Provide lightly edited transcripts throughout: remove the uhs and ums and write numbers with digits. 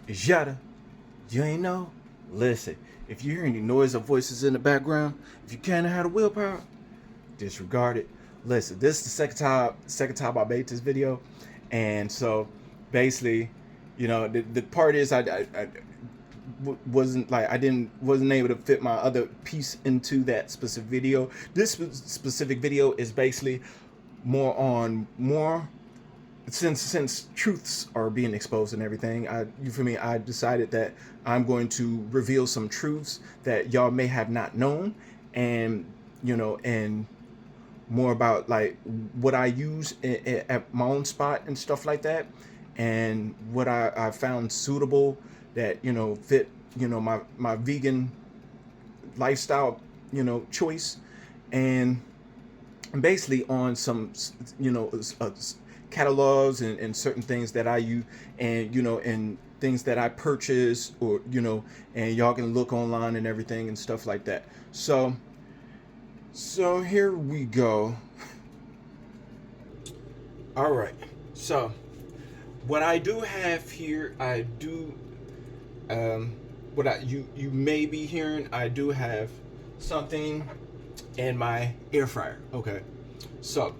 It's Yada. You ain't know? Listen, if you hear any noise or voices in the background, if you can't have the willpower, disregard it. Listen, this is the second time I made this video, and so basically, the part is wasn't like I didn't wasn't able to fit my other piece into that specific video. This specific video is basically more since truths are being exposed and everything. I decided that I'm going to reveal some truths that y'all may have not known, and and more about like what I use at my own spot and stuff like that, and what I found suitable that fit my vegan lifestyle choice, and basically on some catalogs and certain things that I use, and and things that I purchase, or and y'all can look online and everything and stuff like that. So here we go. All right. So what I do have here, I do what you may be hearing, I do have something in my air fryer. Okay. So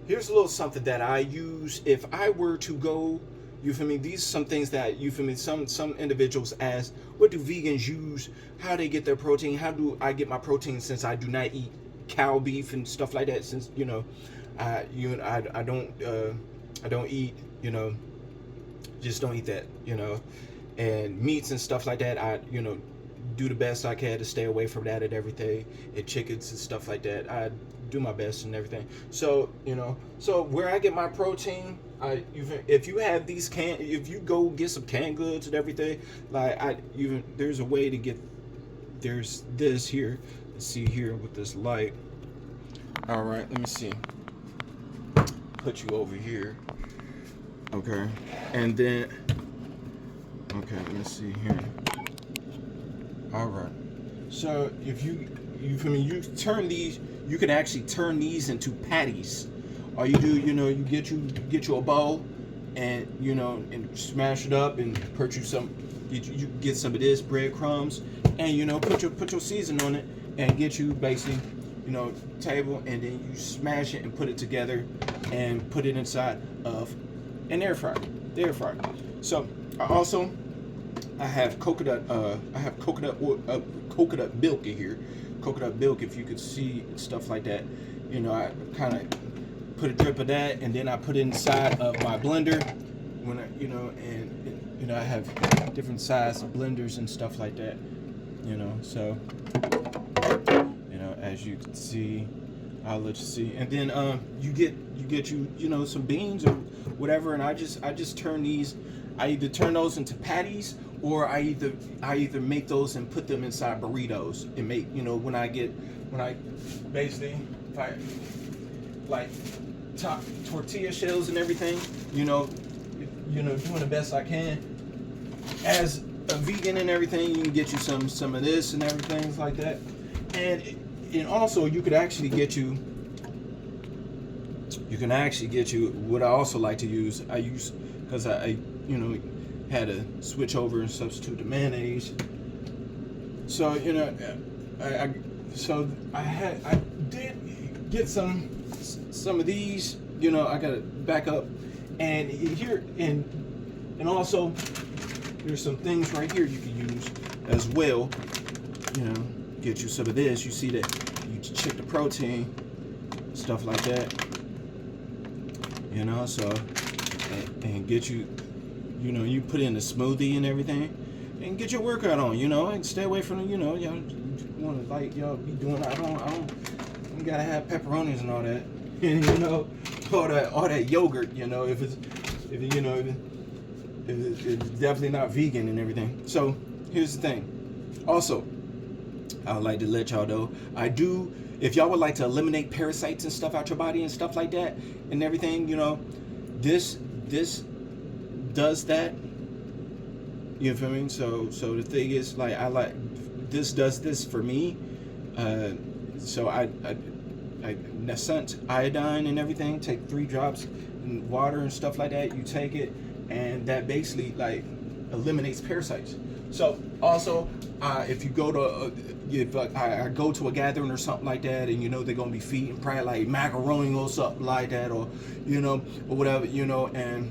here's a little something that I use if I were to go. You feel me? These are some things that you feel me. Some individuals ask, what do vegans use? How they get their protein? How do I get my protein since I do not eat cow beef and stuff like that? Since I don't eat just don't eat that and meats and stuff like that. I do the best I can to stay away from that and everything, and chickens and stuff like that. I do my best and everything. So so where I get my protein, if you have these if you go get some canned goods and everything, like there's a way to get, there's this here. Let's see here with this light. All right, let me see. Put you over here. Okay, and then okay, let me see here. All right. So if you feel me, you turn these. You can actually turn these into patties. All you do, you get you a bowl, and and smash it up and purchase some. You get some of this breadcrumbs, and put your season on it, and get you basically table, and then you smash it and put it together, and put it inside of an air fryer. The air fryer. So I have coconut coconut milk in here. Coconut milk, if you could see stuff like that. I kind of put a drip of that, and then I put it inside of my blender. When and I have different size blenders and stuff like that. So as you can see, I'll let you see, and then you get some beans or whatever, and I just turn these. I either turn those into patties, or I either make those and put them inside burritos, and make when I basically, if I like top tortilla shells and everything, doing the best I can as a vegan and everything. You can get you some of this and everything like that, and also you can actually get you what I also like to use. I use, because I had to switch over and substitute the mayonnaise. So I did get some of these. I gotta back up, and here and also there's some things right here you can use as well. Get you some of this. You see that you check the protein, stuff like that. So and get you. You put in a smoothie and everything, and get your workout on. And stay away from the. Y'all want to y'all be doing. I don't. You gotta have pepperonis and all that. And all that yogurt. If it's definitely not vegan and everything. So here's the thing. Also, I'd like to let y'all know, I do. If y'all would like to eliminate parasites and stuff out your body and stuff like that and everything, this does that. You feel me? So the thing is, this does this for me. So I scent iodine and everything. Take 3 drops in water and stuff like that. You take it, and that basically eliminates parasites. So also, if you go to if I go to a gathering or something like that, and they're gonna be feeding probably like macaroni or something like that, or or whatever, and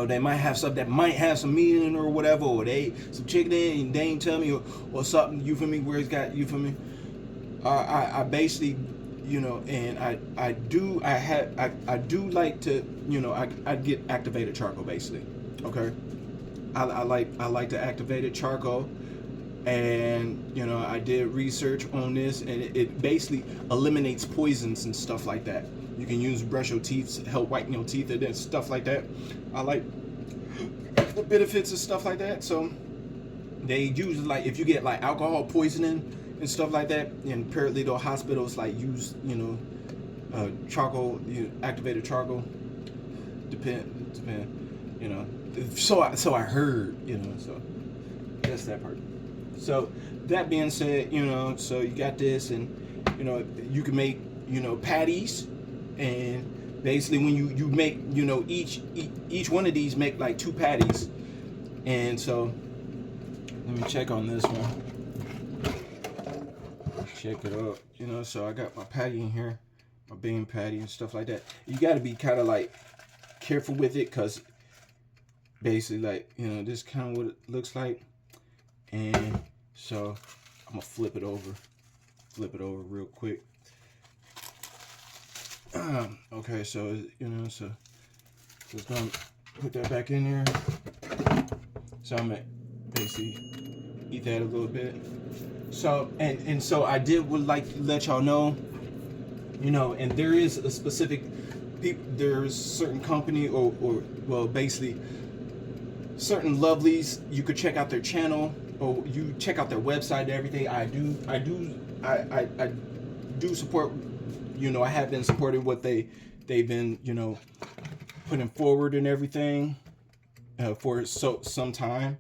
they might have something that might have some meat in it or whatever, or they some chicken in it and they ain't tell me, or something, you feel me, where it's got, you feel me. I basically, and I do like to, I get activated charcoal basically. Okay. I like to activated charcoal, and I did research on this, and it basically eliminates poisons and stuff like that. You can use brush your teeth, help whiten your teeth and stuff like that. I like the benefits of stuff like that. So they use, like, if you get like alcohol poisoning and stuff like that, in paralegal hospitals, like, use charcoal, activated charcoal. Depend, so I heard, so that's that part. So that being said, so you got this, and you can make patties, and basically when you make each one of these make like 2 patties. And so let me check on this one. Check it out. So I got my patty in here, my bean patty and stuff like that. You got to be kind of like careful with it, because basically, like, this kind of what it looks like. And so I'm gonna flip it over real quick. Okay, so so just gonna put that back in there. So I'm gonna basically eat that a little bit. So and so I would like to let y'all know, and there is a specific there's certain company, or well, basically certain lovelies. You could check out their channel, or you check out their website and everything. I do support, I have been supporting what they've been putting forward and everything for some time.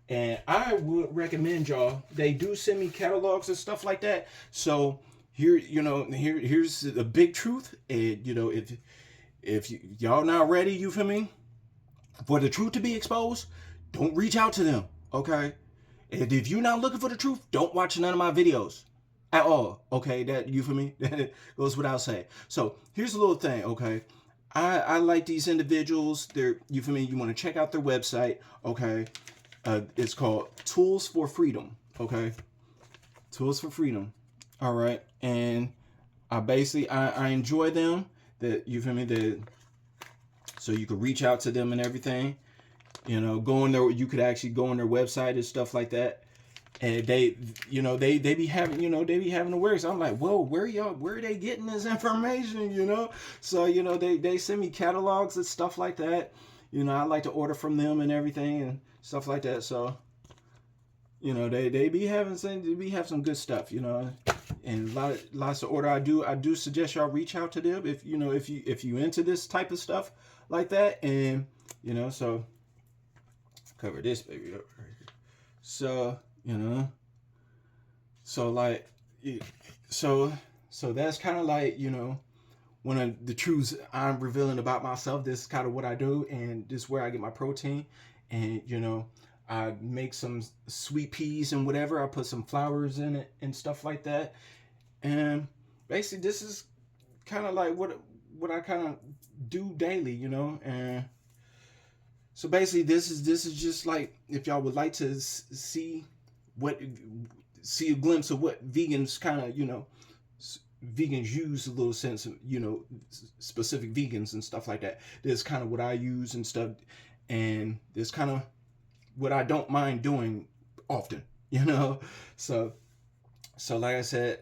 And I would recommend y'all, they do send me catalogs and stuff like that. So here, here's the big truth. And if y'all not ready, you feel me, for the truth to be exposed, don't reach out to them, okay? And if you're not looking for the truth, don't watch none of my videos at all, okay? That, you feel me? That goes without saying. So here's a little thing, okay? I like these individuals. You feel me? You want to check out their website, okay? It's called Tools for Freedom, okay? Tools for Freedom, all right? And I enjoy them. That, you feel me? So you could reach out to them and everything. Go in there. You could actually go on their website and stuff like that. And they be having, they be having the works. I'm like, whoa, where are they getting this information? So, they send me catalogs and stuff like that. I like to order from them and everything and stuff like that. So, they be having some good stuff, and lots of order. I do suggest y'all reach out to them if you into this type of stuff like that. And so cover this baby up right here. So so like, so that's kind of like, one of the truths I'm revealing about myself. This is kind of what I do, and this is where I get my protein. And I make some sweet peas and whatever. I put some flowers in it and stuff like that. And basically, this is kind of like what I kind of do daily, And so basically, this is just like, if y'all would like to see a glimpse of what vegans kind of, vegans use, a little sense of, specific vegans and stuff like that. This is kind of what I use and stuff, and this kind of what I don't mind doing often, So like I said,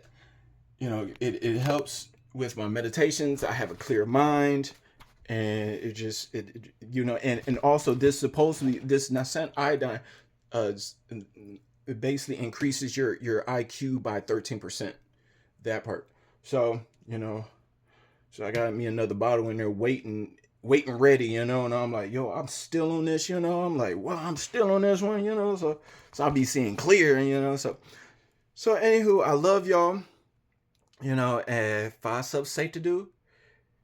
it helps with my meditations. I have a clear mind, and and also this supposedly, this nascent iodine, it basically increases your IQ by 13%. That part. So, so I got me another bottle in there waiting ready, and I'm like, yo, I'm still on this, I'm like, well, I'm still on this one, so I'll be seeing clear, so anywho, I love y'all, and 5 steps safe to do: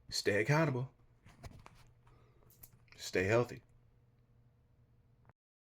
stay accountable, stay healthy.